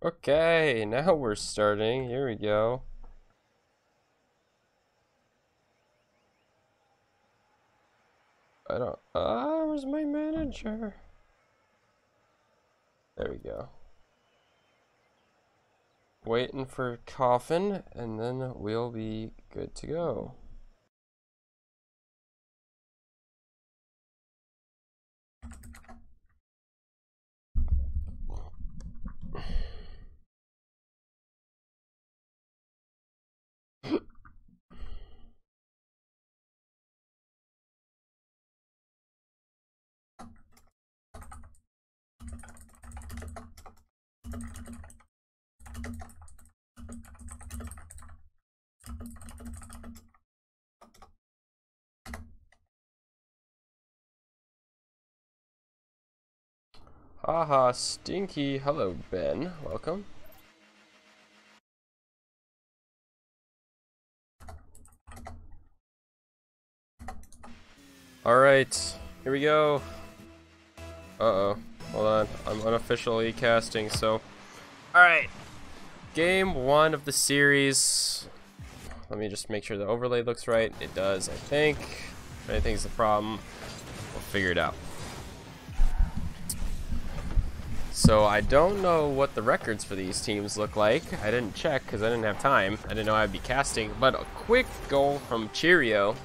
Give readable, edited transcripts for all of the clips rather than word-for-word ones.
Okay, now we're starting. Here we go. Where's my manager? There we go. Waiting for Coffin, and then we'll be good to go. Haha, stinky. Hello, Ben. Welcome. Alright, here we go. Uh-oh. Hold on. I'm unofficially casting, so... Alright. Game 1 of the series. Let me just make sure the overlay looks right. It does, I think. If anything's the problem, we'll figure it out. So I don't know what the records for these teams look like. I didn't check because I didn't have time. I didn't know I'd be casting. But a quick goal from Cheerio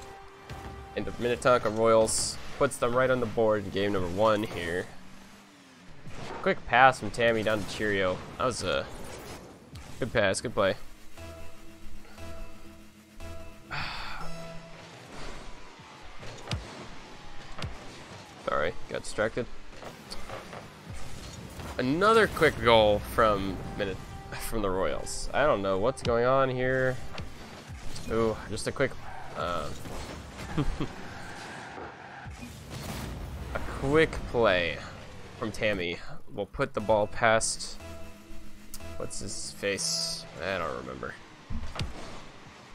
and the Minnetonka Royals puts them right on the board in game number 1 here. Quick pass from Tammy down to Cheerio. That was a good pass, good play. Sorry, got distracted. Another quick goal from the Royals. I don't know what's going on here. Ooh, just a quick a quick play from Tammy. We'll put the ball past, what's his face? I don't remember.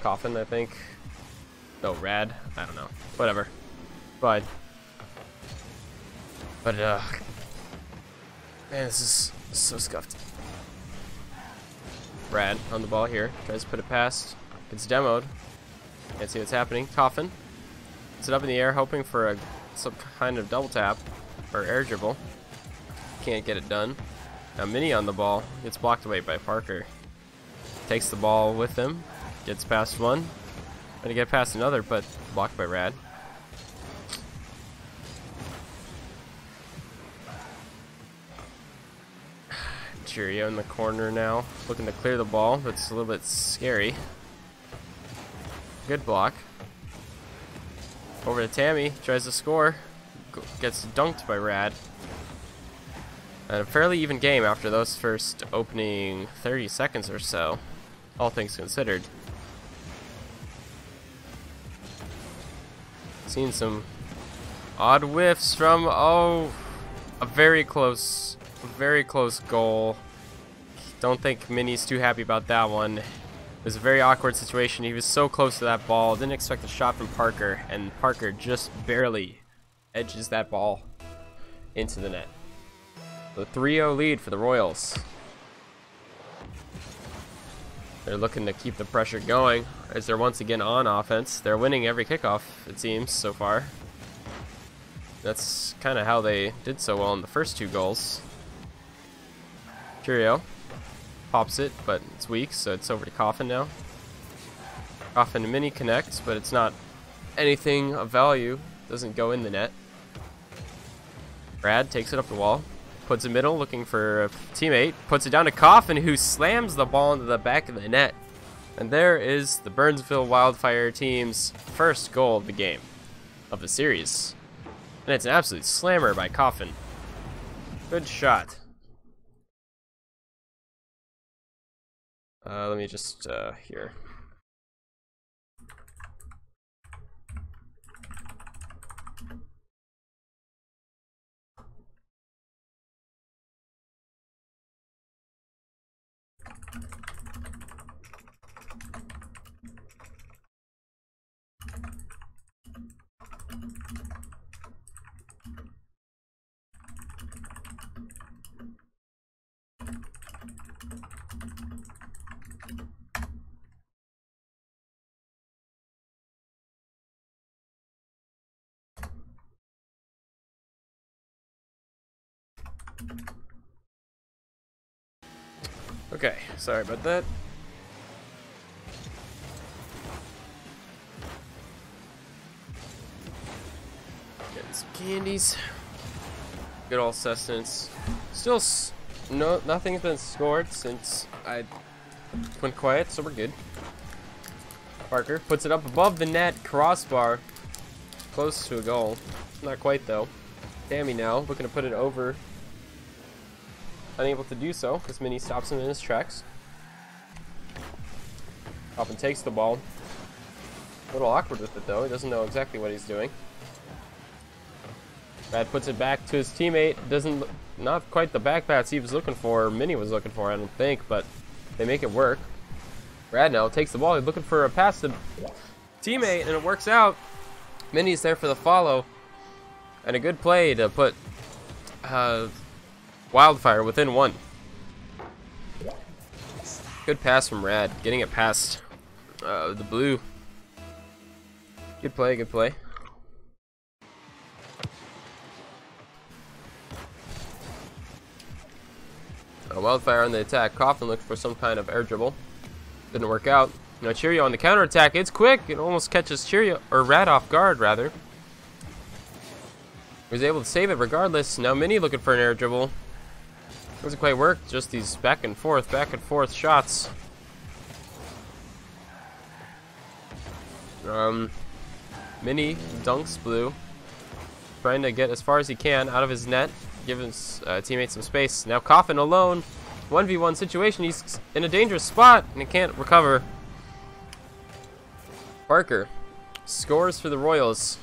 Coffin, I think. No, Rad. I don't know. Whatever. Fine. But man, this is so scuffed. Brad on the ball here. Tries to put it past. It's demoed. Can't see what's happening. Coffin. Puts it up in the air, hoping for some kind of double tap or air dribble. Can't get it done. Now Minnie on the ball. Gets blocked away by Parker. Takes the ball with him. Gets past one. Trying to get past another, but blocked by Rad. Cheerio in the corner now, looking to clear the ball, but it's a little bit scary. Good block. Over to Tammy, tries to score, gets dunked by Rad. And a fairly even game after those first opening 30 seconds or so, all things considered. Seen some odd whiffs from, a very close goal. Don't think Minnie's too happy about that one. It was a very awkward situation. He was so close to that ball. Didn't expect a shot from Parker, and Parker just barely edges that ball into the net. The 3-0 lead for the Royals. They're looking to keep the pressure going as they're once again on offense. They're winning every kickoff, it seems, so far. That's kind of how they did so well in the first 2 goals. Cheerio. Pops it, but it's weak, so it's over to Coffin now. Coffin and Minnie connect, but it's not anything of value. Doesn't go in the net. Brad takes it up the wall. Puts it middle, looking for a teammate. Puts it down to Coffin, who slams the ball into the back of the net. And there is the Burnsville Wildfire team's first goal of the game. Of the series. And it's an absolute slammer by Coffin. Good shot. Let me just, here. Okay, sorry about that. Getting some candies. Good old sustenance. Still, nothing's been scored since I went quiet, so we're good. Parker puts it up above the net, crossbar, close to a goal. Not quite though. Tammy now looking to put it over. Unable to do so because Minnie stops him in his tracks. Up and takes the ball. A little awkward with it though. He doesn't know exactly what he's doing. Brad puts it back to his teammate. Not quite the back pass he was looking for, or Minnie was looking for, I don't think, but they make it work. Brad now takes the ball. He's looking for a pass to teammate, and it works out. Minnie's there for the follow, and a good play to put Wildfire within one. Good pass from Rad, getting it past the blue. Good play, good play. Wildfire on the attack. Coffin looked for some kind of air dribble. Didn't work out. Now Cheerio on the counter attack. It's quick. It almost catches Cheerio, or Rad off guard rather. He was able to save it regardless. Now Minnie looking for an air dribble. Doesn't quite work. Just these back and forth shots. Minnie dunks blue, trying to get as far as he can out of his net. Give his teammate some space. Now Coffin alone. 1v1 situation. He's in a dangerous spot and he can't recover. Parker scores for the Royals.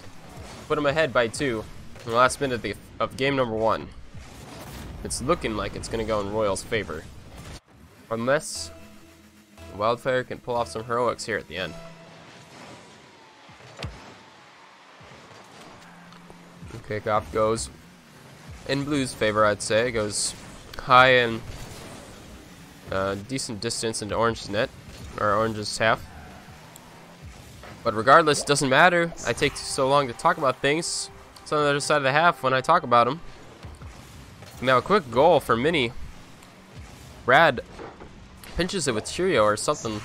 Put him ahead by 2 in the last minute of game number 1. It's looking like it's going to go in Royals' favor. Unless Wildfire can pull off some heroics here at the end. Kickoff goes in Blue's favor, I'd say. It goes high and decent distance into Orange's net, or Orange's half. But regardless, it doesn't matter. I take so long to talk about things. It's on the other side of the half when I talk about them. Now a quick goal for Minnie. Brad pinches it with Cheerio or something.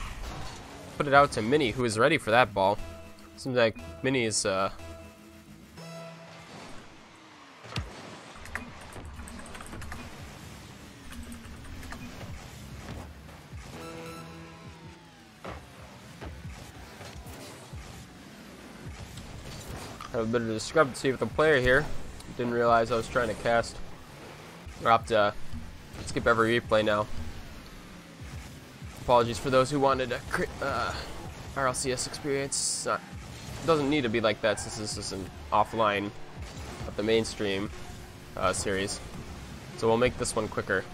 Put it out to Minnie, who is ready for that ball. Seems like Minnie is have a bit of a discrepancy with the player here. Didn't realize I was trying to cast. We'll have to skip every replay now. Apologies for those who wanted a RLCS experience. It doesn't need to be like that since this is an offline of the mainstream series. So we'll make this one quicker.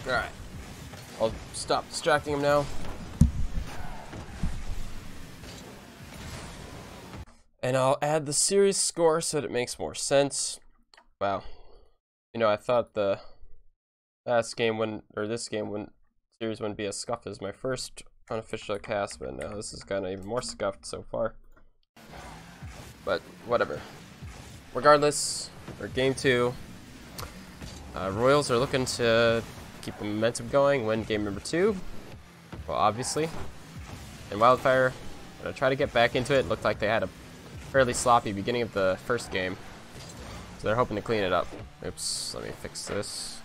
Alright. I'll stop distracting him now. And I'll add the series score so that it makes more sense. Wow. You know, I thought the last game this series wouldn't be as scuffed as my first unofficial cast, but now this is kind of even more scuffed so far. But whatever. Regardless, for game 2, Royals are looking to keep the momentum going, win game number 2. Well, obviously. And Wildfire, gonna try to get back into it. Looked like they had a fairly sloppy beginning of the first game, so they're hoping to clean it up. Oops, let me fix this.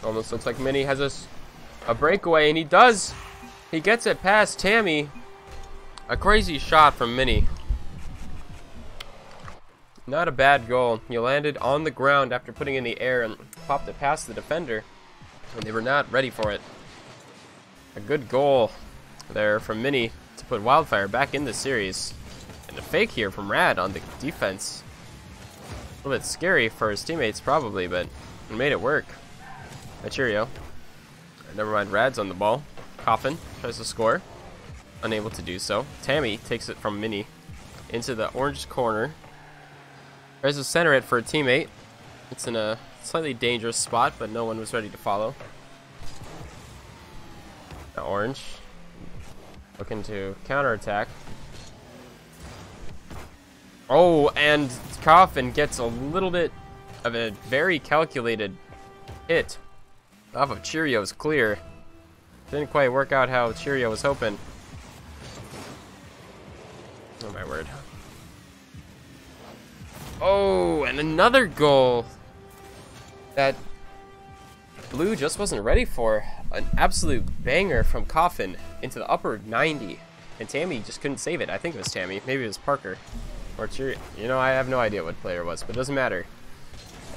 Almost looks like Minnie has a breakaway, and he does. He gets it past Tammy. A crazy shot from Mini. Not a bad goal. He landed on the ground after putting it in the air and popped it past the defender, and they were not ready for it. A good goal there from Mini to put Wildfire back in the series. And a fake here from Rad on the defense. A little bit scary for his teammates probably, but he made it work. Cheerio. Never mind, Rad's on the ball. Coffin tries to score. Unable to do so. Tammy takes it from Mini into the orange corner. Tries to center it for a teammate. It's in a slightly dangerous spot, but no one was ready to follow. Now orange looking to counterattack. Oh, and Coffin gets a little bit of a very calculated hit off of Cheerio's clear. Didn't quite work out how Cheerio was hoping. Oh my word. Oh, and another goal that Blue just wasn't ready for. An absolute banger from Coffin into the upper 90. And Tammy just couldn't save it. I think it was Tammy. Maybe it was Parker. Or Cheerio. You know, I have no idea what player it was, but it doesn't matter.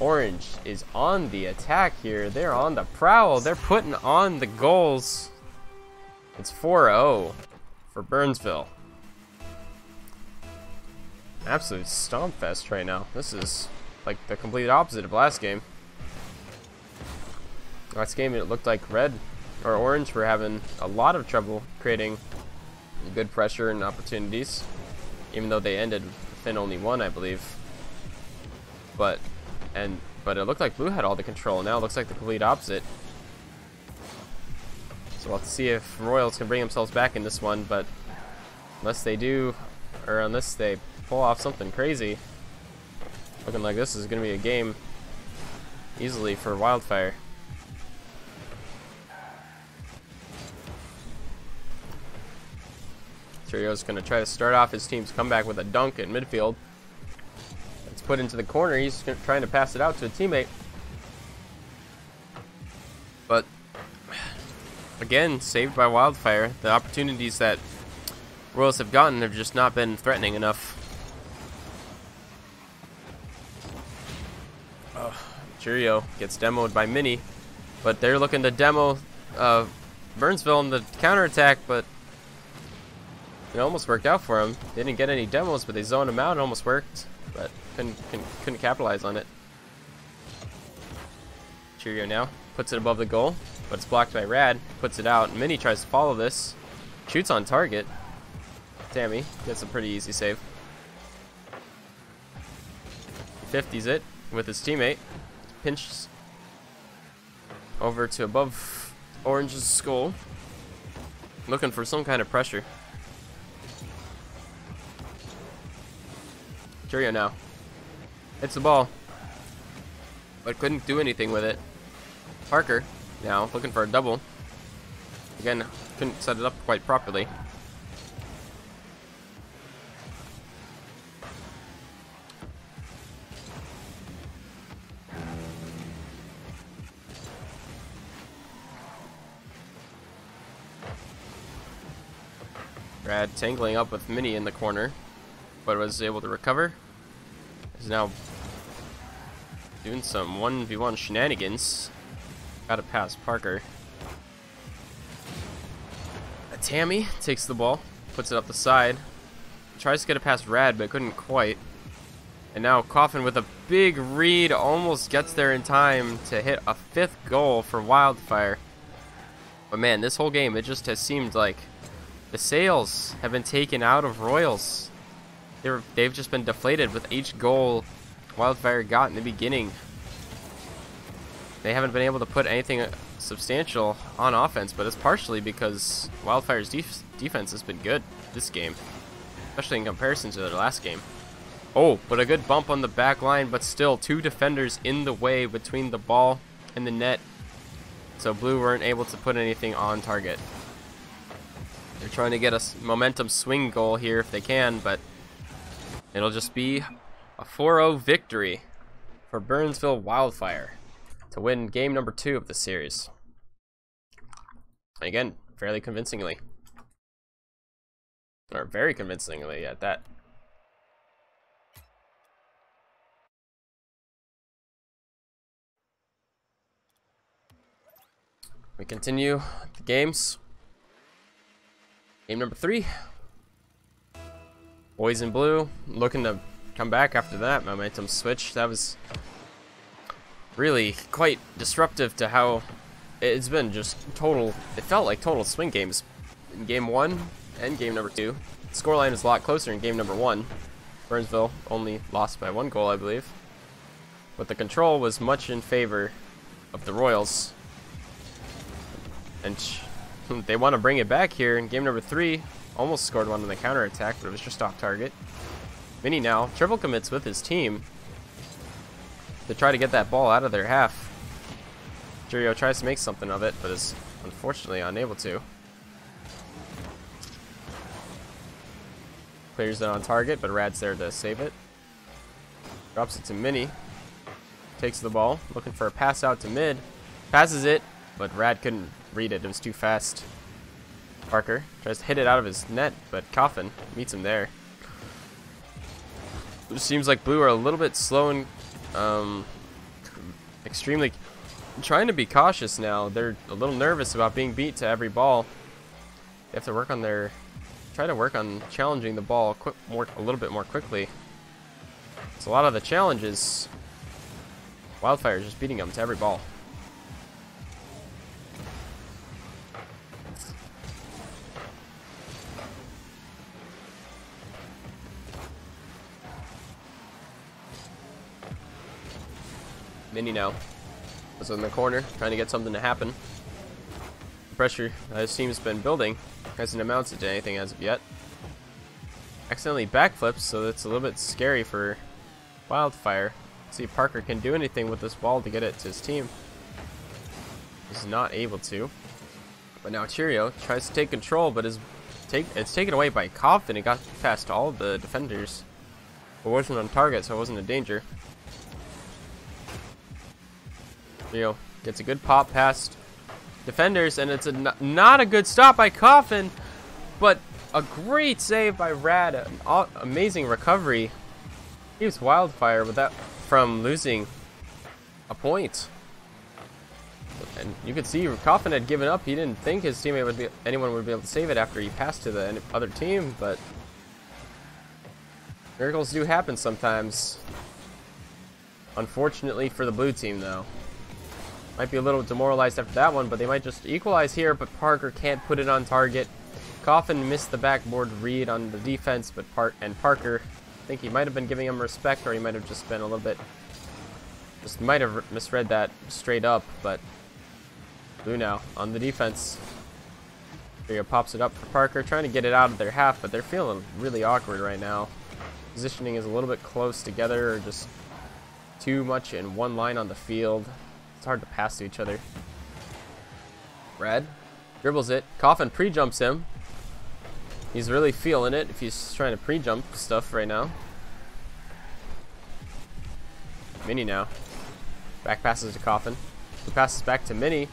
Orange is on the attack here. They're on the prowl. They're putting on the goals. It's 4-0 for Burnsville. Absolute stomp fest right now. This is like the complete opposite of last game. Last game it looked like red or orange were having a lot of trouble creating good pressure and opportunities, even though they ended within only one, I believe. But it looked like Blue had all the control. Now it looks like the complete opposite. So we'll have to see if Royals can bring themselves back in this one, but unless they do, or unless they pull off something crazy, looking like this is going to be a game easily for Wildfire. Cheerio's going to try to start off his team's comeback with a dunk in midfield. It's put into the corner. He's trying to pass it out to a teammate. But again, saved by Wildfire. The opportunities that Royals have gotten have just not been threatening enough. Cheerio gets demoed by Mini, but they're looking to demo Burnsville in the counterattack, but it almost worked out for him. They didn't get any demos, but they zoned him out. It almost worked, but couldn't capitalize on it. Cheerio now puts it above the goal, but it's blocked by Rad. Puts it out. Mini tries to follow this, shoots on target. Tammy gets a pretty easy save. 50s it with his teammate. Pinches over to above Orange's skull, looking for some kind of pressure. Cheerio now hits the ball, but couldn't do anything with it. Parker now looking for a double. Again, couldn't set it up quite properly. Rad tangling up with Mini in the corner, but was able to recover. Is now doing some 1v1 shenanigans. Got to pass Parker. Tammy takes the ball, puts it up the side, tries to get it past Rad, but couldn't quite. And now Coffin with a big read almost gets there in time to hit a 5th goal for Wildfire. But man, this whole game, it just has seemed like the sails have been taken out of Royals. They've just been deflated with each goal Wildfire got in the beginning. They haven't been able to put anything substantial on offense, but it's partially because Wildfire's defense has been good this game, especially in comparison to their last game. Oh, but a good bump on the back line, but still 2 defenders in the way between the ball and the net, so Blue weren't able to put anything on target. They're trying to get a momentum swing goal here if they can, but it'll just be a 4-0 victory for Burnsville Wildfire to win game number 2 of the series. Again, fairly convincingly. Or very convincingly at that. We continue the games. Game number 3. Boys in blue looking to come back after that momentum switch. That was really quite disruptive to how it's been just total. It felt like total swing games in game 1 and game number 2. The scoreline is a lot closer in game number 1. Burnsville only lost by 1 goal, I believe. But the control was much in favor of the Royals. And they want to bring it back here in game number 3. Almost scored one on the counterattack, but it was just off target. Minnie now triple commits with his team to try to get that ball out of their half. Cheerio tries to make something of it, but is unfortunately unable to. Clears it on target, but Rad's there to save it. Drops it to Minnie. Takes the ball, looking for a pass out to mid. Passes it, but Rad couldn't read it. It was too fast. Parker tries to hit it out of his net, but Coffin meets him there. It seems like Blue are a little bit slow and extremely trying to be cautious now. They're a little nervous about being beat to every ball. They have to work on try to work on challenging the ball a little bit more quickly. So a lot of the challenges, Wildfire is just beating them to every ball. Minnie now was in the corner trying to get something to happen. The pressure his team's been building hasn't amounted to anything as of yet. Accidentally backflips, so that's a little bit scary for Wildfire. See if Parker can do anything with this ball to get it to his team. He's not able to. But now Cheerio tries to take control, but it's taken away by Coffin. It got past all of the defenders. It wasn't on target, so it wasn't a danger. Cheerio gets a good pop past defenders, and it's not a good stop by Coffin, but a great save by Rad. An amazing recovery. Keeps Wildfire with that from losing a point. And you could see Coffin had given up. He didn't think his teammate anyone would be able to save it after he passed to the other team, but miracles do happen sometimes. Unfortunately for the blue team, though. Might be a little demoralized after that one, but they might just equalize here, but Parker can't put it on target. Coffin missed the backboard read on the defense, but Parker, I think he might have been giving him respect, or he might have just been a little bit, just might have misread that straight up, but Blue now on the defense. Cheerio pops it up for Parker, trying to get it out of their half, but they're feeling really awkward right now. Positioning is a little bit close together, or just too much in one line on the field. It's hard to pass to each other. Red dribbles it. Coffin pre-jumps him. He's really feeling it if he's trying to pre-jump stuff right now. Minnie now. Back passes to Coffin. Who passes back to Minnie,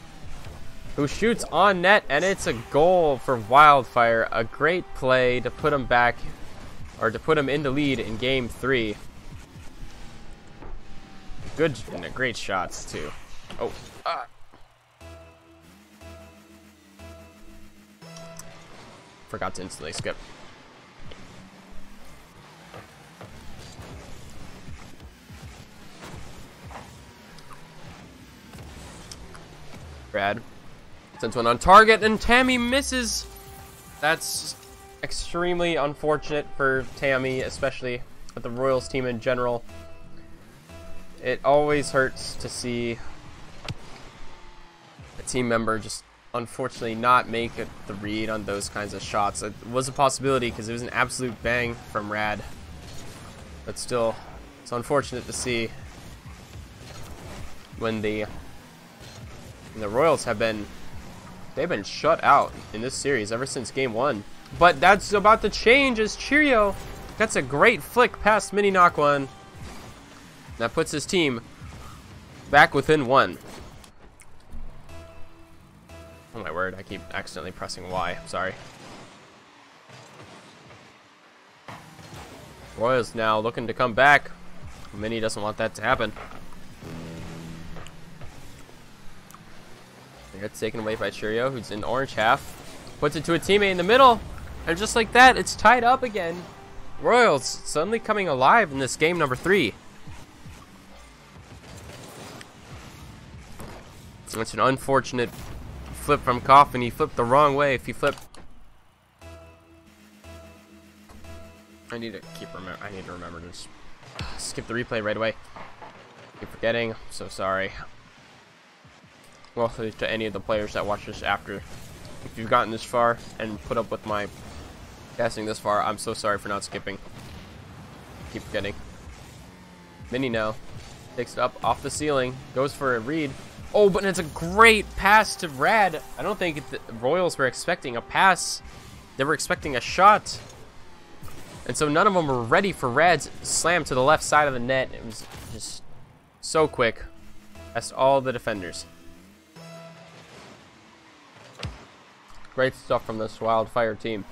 who shoots on net, and it's a goal for Wildfire. A great play to put him back, or to put him in the lead in game 3. Good and great shots too. Oh. Forgot to instantly skip. Brad sends one on target, and Tammy misses. That's extremely unfortunate for Tammy, especially with the Royals team in general. It always hurts to see a team member just unfortunately not make the read on those kinds of shots. It was a possibility because it was an absolute bang from Rad, but still, it's unfortunate to see when the Royals they've been shut out in this series ever since game 1. But that's about to change as Cheerio gets a great flick past Mini Knock One. That puts his team back within 1. Oh my word, I keep accidentally pressing Y. I'm sorry. Royals now looking to come back. Minnie doesn't want that to happen. It's taken away by Cheerio, who's in orange half. Puts it to a teammate in the middle. And just like that, it's tied up again. Royals suddenly coming alive in this game number 3. It's an unfortunate flip from Coffin. He flipped the wrong way. If he flipped... I need to remember to just skip the replay right away. Keep forgetting. I'm so sorry. Well, to any of the players that watch this after. If you've gotten this far and put up with my guessing this far, I'm so sorry for not skipping. Keep forgetting. Minnie now takes it up off the ceiling, goes for a read. Oh, but it's a great pass to Rad. I don't think the Royals were expecting a pass. They were expecting a shot. And so none of them were ready for Rad's slam to the left side of the net. It was just so quick. That's all the defenders. Great stuff from this Wildfire team.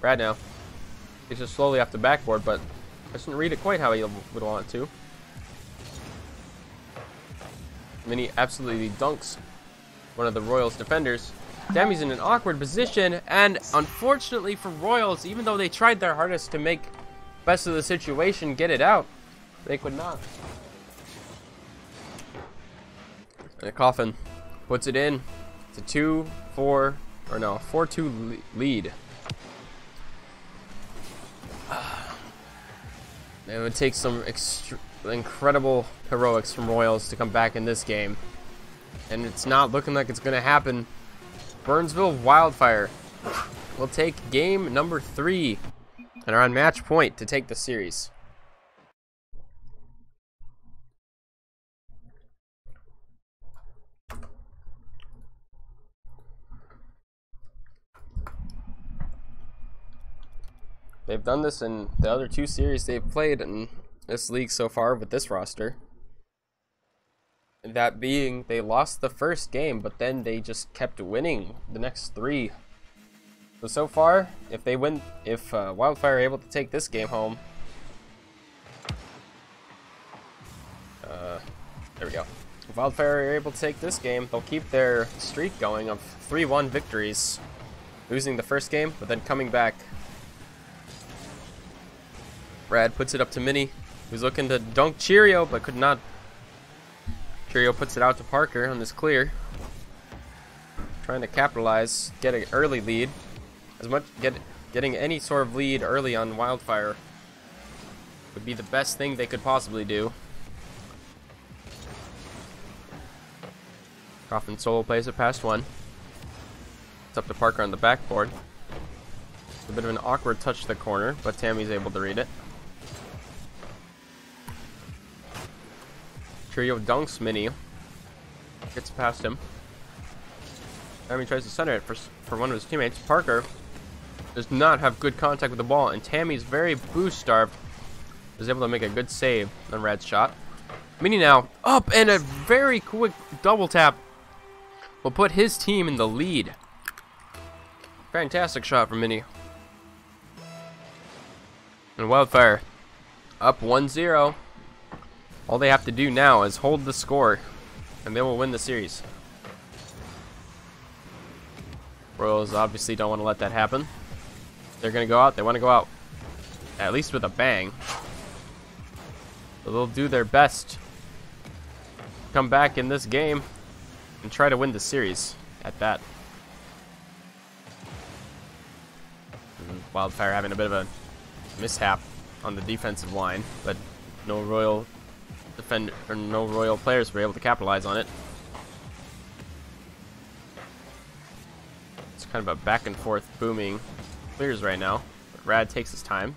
Rad now. He's just slowly off the backboard, but doesn't read it quite how he would want it to. Minnie absolutely dunks one of the Royals defenders. Tammy's in an awkward position, and unfortunately for Royals, even though they tried their hardest to make best of the situation, get it out, they could not. And Coffin puts it in. It's a 4-2 lead. It would take some incredible heroics from Royals to come back in this game, and it's not looking like it's going to happen. Burnsville Wildfire will take game number 3 and are on match point to take the series. They've done this in the other 2 series they've played in this league so far with this roster. That being, they lost the first game, but then they just kept winning the next 3. So far, if they win, if Wildfire are able to take this game home, there we go. If Wildfire are able to take this game, they'll keep their streak going of 3-1 victories, losing the first game, but then coming back. Brad puts it up to Minnie, who's looking to dunk Cheerio, but could not. Cheerio puts it out to Parker on this clear. Trying to capitalize, get an early lead. Getting any sort of lead early on Wildfire would be the best thing they could possibly do. Coffin solo plays it past 1. It's up to Parker on the backboard. It's a bit of an awkward touch to the corner, but Tammy's able to read it. Cheerio dunks Minnie. Gets past him. Tammy tries to center it for one of his teammates. Parker does not have good contact with the ball, and Tammy's very boost starved. Was able to make a good save on Rad's shot. Minnie now up, and a very quick double tap will put his team in the lead. Fantastic shot from Minnie. And Wildfire up 1-0. All they have to do now is hold the score, and they will win the series. Royals obviously don't want to let that happen. They're going to go out. They want to go out at least with a bang. So they'll do their best to come back in this game and try to win the series at that. And Wildfire having a bit of a mishap on the defensive line, but no Royal players were able to capitalize on it. It's kind of a back and forth booming clears right now, but Rad takes his time.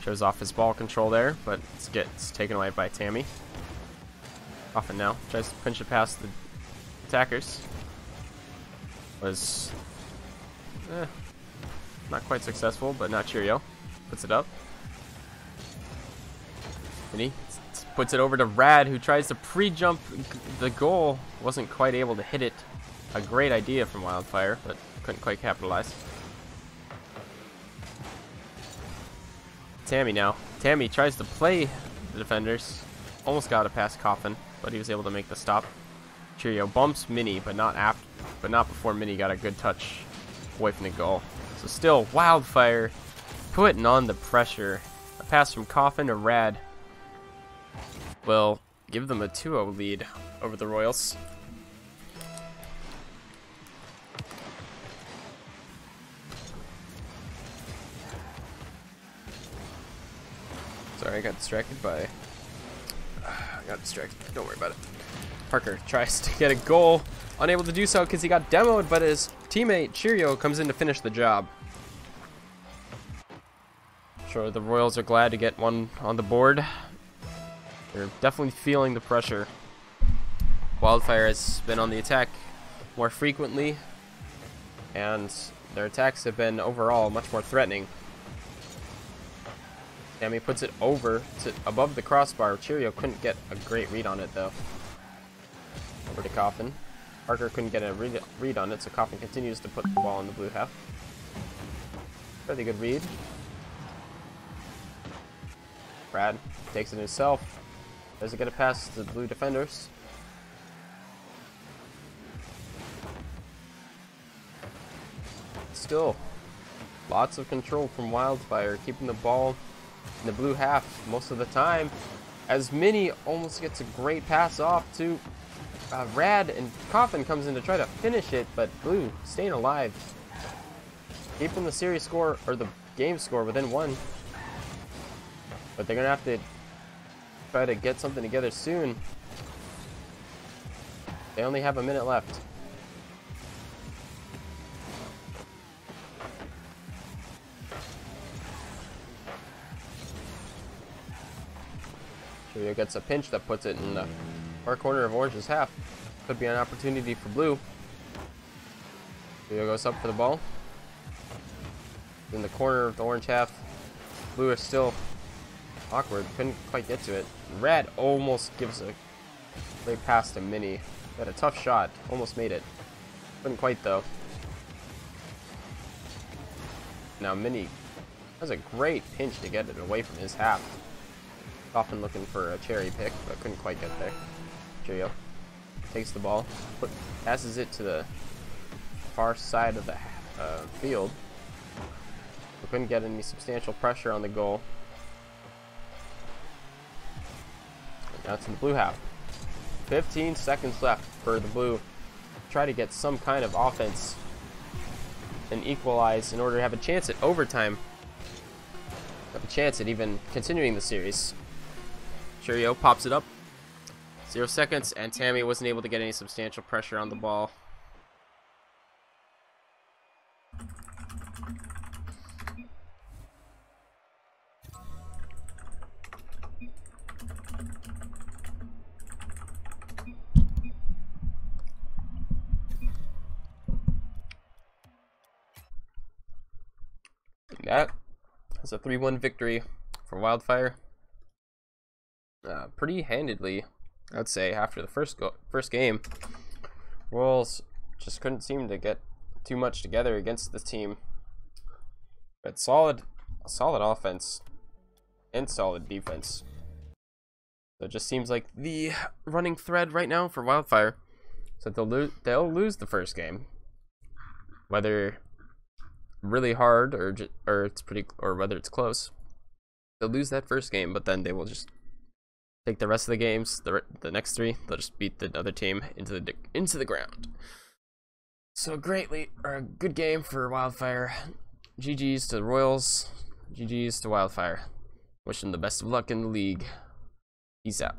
Shows off his ball control there, but it gets taken away by Tammy. Coffin now tries to pinch it past the attackers. Was not quite successful, but not Cheerio. Puts it up. And he puts it over to Rad, who tries to pre-jump the goal. Wasn't quite able to hit it. A great idea from Wildfire, but couldn't quite capitalize. Tammy now. Tammy tries to play the defenders. Almost got it past Coffin, but he was able to make the stop. Cheerio bumps Minnie, but not before Minnie got a good touch away from the goal. So still, Wildfire putting on the pressure. A pass from Coffin to Rad will give them a 2-0 lead over the Royals. Sorry, I got distracted by... Don't worry about it. Parker tries to get a goal. Unable to do so because he got demoed, but his teammate Cheerio comes in to finish the job. Sure, the Royals are glad to get one on the board. They're definitely feeling the pressure. Wildfire has been on the attack more frequently, and their attacks have been overall much more threatening. Tammy puts it over to above the crossbar. Cheerio couldn't get a great read on it though. Over to Coffin. Parker couldn't get a read on it, so Coffin continues to put the ball in the blue half. Fairly good read. Brad takes it himself. Doesn't get a pass to the blue defenders. Still, lots of control from Wildfire, keeping the ball in the blue half most of the time. As Minnie almost gets a great pass off to Rad, and Coffin comes in to try to finish it, but blue staying alive, keeping the series score or the game score within 1. But they're gonna have to try to get something together soon. They only have a minute left. Cheerio gets a pinch that puts it in the far corner of Orange's half. Could be an opportunity for blue. Cheerio goes up for the ball. In the corner of the orange half. Blue is still awkward. Couldn't quite get to it. Rad almost gives a great pass to Minnie. Had a tough shot. Almost made it. Couldn't quite though. Now Minnie has a great pinch to get it away from his half. Often looking for a cherry pick, but couldn't quite get there. Cheerio takes the ball, passes it to the far side of the field. We couldn't get any substantial pressure on the goal. And now it's in the blue half. 15 seconds left for the blue. Try to get some kind of offense and equalize in order to have a chance at overtime. Have a chance at even continuing the series. Cheerio pops it up. 0 seconds, and Tammy wasn't able to get any substantial pressure on the ball. That is a 3-1 victory for Wildfire. Pretty handedly, I'd say, after the first game. Royals just couldn't seem to get too much together against this team. But solid offense and solid defense. So it just seems like the running thread right now for Wildfire. So they'll lose the first game, whether really hard or whether it's close. They'll lose that first game, but then they will just take the rest of the games, the next 3, they'll just beat the other team into the ground. So a good game for Wildfire. GG's to the Royals. GG's to Wildfire. Wishing the best of luck in the league. Peace out.